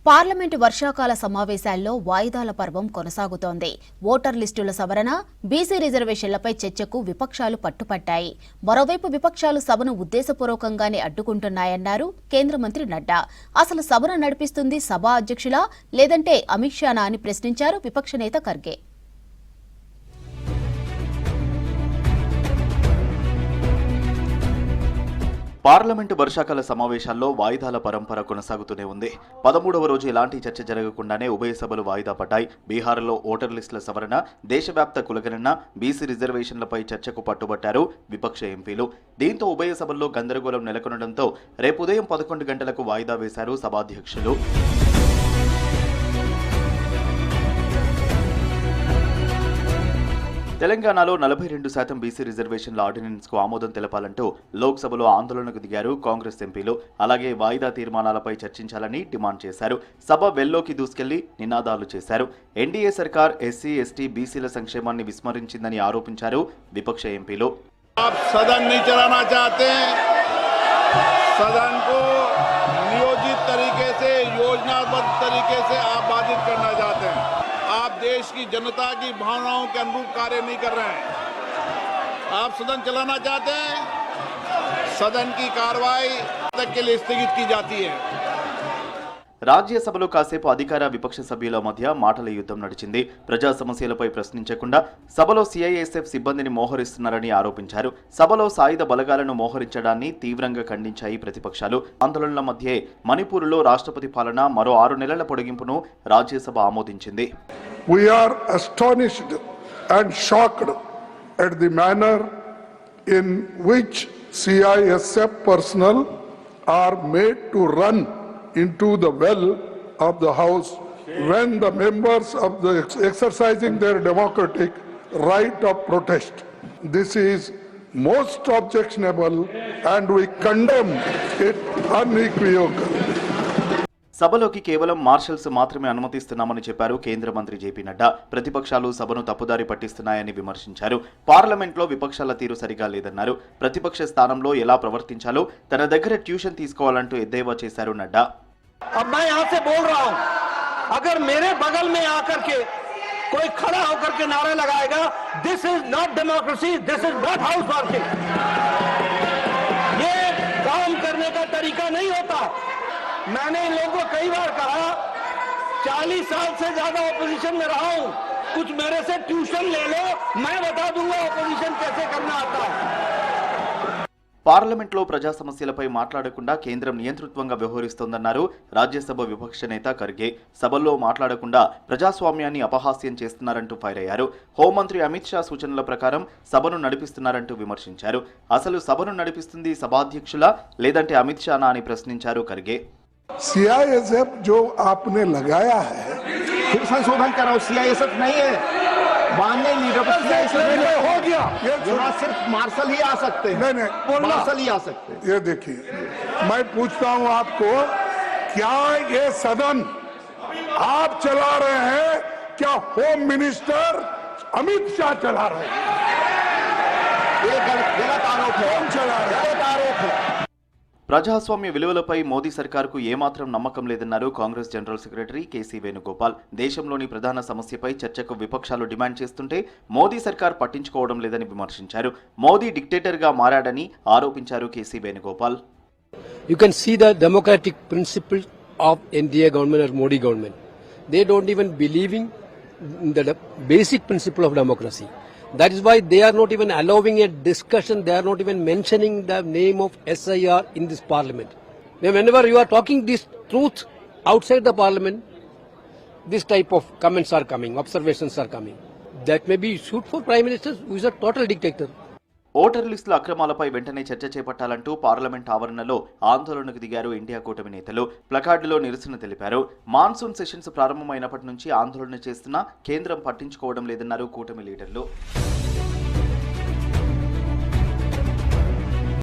Parliament వర్షాకాల సమావేశాల్లో వాయిదాల పర్వం కొనసాగుతోంది. ఓటర్ లిస్టుల సవరణ, బీసీ రిజర్వేషన్లపై చర్చకు విపక్షాలు పట్టుపట్టాయి. మరోవైపు విపక్షాలు సభను ఉద్దేశపూర్వకంగానే అడ్డుకుంటున్నాయన్నారు కేంద్ర మంత్రి నడ్డా. అసలు సభను నడిపిస్తుంది సభా అధ్యక్షులా లేదంటే అమిత్ షానా అని ప్రశ్నించారు విపక్ష నేత ఖర్గే. పార్లమెంటు వర్షాకాల సమావేశాల్లో వాయిదాల పరంపర కొనసాగుతూనే ఉంది. 13వ రోజు ఎలాంటి చర్చ జరగకుండానే ఉభయ సభలు వాయిదా పడ్డాయి. బీహార్లో ఓటర్ లిస్టుల సవరణ, దేశవ్యాప్త కులగణన, బీసీ రిజర్వేషన్లపై చర్చకు పట్టుబట్టారు విపక్ష ఎంపీలు. దీంతో ఉభయ సభల్లో గందరగోళం నెలకొనడంతో రేపు ఉదయం 11 గంటలకు వాయిదా వేశారు సభాధ్యక్షులు. తెలంగాణలో 42% బీసీ రిజర్వేషన్ల ఆర్డినెన్స్కు ఆమోదం తెలపాలంటూ లోక్సభలో ఆందోళనకు దిగారు కాంగ్రెస్ ఎంపీలు. అలాగే వాయిదా తీర్మానాలపై చర్చించాలని డిమాండ్ చేశారు. సభ వెల్లోకి దూసుకెళ్లి నినాదాలు చేశారు. ఎన్డీఏ సర్కార్ ఎస్సీ, ఎస్టీ, బీసీల సంక్షేమాన్ని విస్మరించిందని ఆరోపించారు విపక్ష ఎంపీలు. आप देश की जनता की भावनाओं के अनुरूप कार्य नहीं कर रहे हैं। आप सदन चलाना चाहते हैं, सदन की कार्रवाई तक के लिए स्थगित की जाती है. రాజ్యసభలో కాసేపు అధికార విపక్ష సభ్యుల మధ్య మాటల యుద్ధం నడిచింది. ప్రజా సమస్యలపై ప్రశ్నించకుండా సభలో సిఐఎస్ఎఫ్ సిబ్బందిని మోహరిస్తున్నారని ఆరోపించారు. సభలో సాయుధ బలగాలను మోహరించడాన్ని తీవ్రంగా ఖండించాయి ప్రతిపక్షాలు. ఆందోళనల మధ్యే మణిపూర్లో రాష్ట్రపతి పాలన మరో 6 నెలల పొడిగింపును రాజ్యసభ ఆమోదించింది. We are astonished and shocked at the manner in which CISF personnel are made to run into the well of the house when the members of the exercising their democratic right of protest. This is most objectionable and we condemn it unequivocally. సభలోకి కేవలం marshals మాత్రమే అనుమతిస్తున్నామని చెప్పారు కేంద్ర మంత్రి JP Nadda. ప్రతిపక్షాలు సభను తప్పుదారి పట్టిస్తున్నాయని విమర్శించారు. పార్లమెంట్లో విపక్షాల తీరు సరిగా లేదన్నారు. ప్రతిపక్ష స్థానంలో ఎలా ప్రవర్తించాలో తన దగ్గర ట్యూషన్ తీసుకోవాలంటూ ఎద్దేవా చేశారు నడ్డా. अब मैं यहाँ से बोल रहा हूँ, अगर मेरे बगल में आकर के कोई खड़ा होकर के नारा लगाएगा, this is not democracy, this is not house working, ये काम करने का तरीका नहीं होता. मैंने इन लोगों को कई बार कहा, 40 साल से ज्यादा ऑपोजिशन में रहा हूँ, कुछ मेरे से ट्यूशन ले लो, मैं बता दूंगा ऑपोजिशन कैसे करना आता है. పార్లమెంట్లో ప్రజా సమస్యలపై మాట్లాడకుండా కేంద్రం నియంతృత్వంగా వ్యవహరిస్తోందన్నారు రాజ్యసభ విపక్ష నేత ఖర్గే. సభల్లో మాట్లాడకుండా ప్రజాస్వామ్యాన్ని అపహాస్యం చేస్తున్నారంటూ ఫైర్ అయ్యారు. హోంమంత్రి అమిత్ షా సూచనల ప్రకారం సభను నడిపిస్తున్నారంటూ విమర్శించారు. అసలు సభను నడిపిస్తుంది సభాధ్యక్షులా లేదంటే అమిత్ షానా అని ప్రశ్నించారు ఖర్గే. CISF जो आपने लगाया है, फिर संशोधन कराओ, CISF नहीं है, माननीय लीडर हो गया. यहाँ सिर्फ मार्शल ही आ सकते हैं. नहीं मार्शल ही आ सकते हैं. ये देखिए, मैं पूछता हूं आपको, क्या ये सदन आप चला रहे हैं, क्या होम मिनिस्टर अमित शाह चला रहे हैं? ये गलत आरोप है. चला रहे हैं. गलत आरोप है. ప్రజాస్వామ్య విలువలపై మోదీ సర్కార్కు ఏమాత్రం నమ్మకం లేదన్నారు కాంగ్రెస్ జనరల్ సెక్రటరీ కేసీ వేణుగోపాల్. దేశంలోని ప్రధాన సమస్యపై చర్చకు విపక్షాలు డిమాండ్ చేస్తుంటే మోదీ సర్కార్ పట్టించుకోవడం లేదని విమర్శించారు. మోదీ డిక్టేటర్గా మారాడని ఆరోపించారు KC Venugopal. You can see the democratic principles of NDA government or Modi government. They don't even believe in the basic principle of democracy. That is why they are not even allowing a discussion, they are not even mentioning the name of SIR in this parliament. Whenever you are talking this truth outside the parliament, this type of comments are coming, observations are coming. That may be suit for Prime Minister who is a total dictator. Voter లిస్టుల అక్రమాలపై వెంటనే చర్చ చేపట్టాలంటూ parliament ఆవరణలో ఆందోళనకు దిగారు India కూటమి నేతలు. ప్లకార్డులో నిరసన తెలిపారు. మాన్సూన్ సెషన్స్ ప్రారంభమైనప్పటి నుంచి ఆందోళన చేస్తున్నా కేంద్రం పట్టించుకోవడం లేదన్నారు కూటమి లీడర్లు.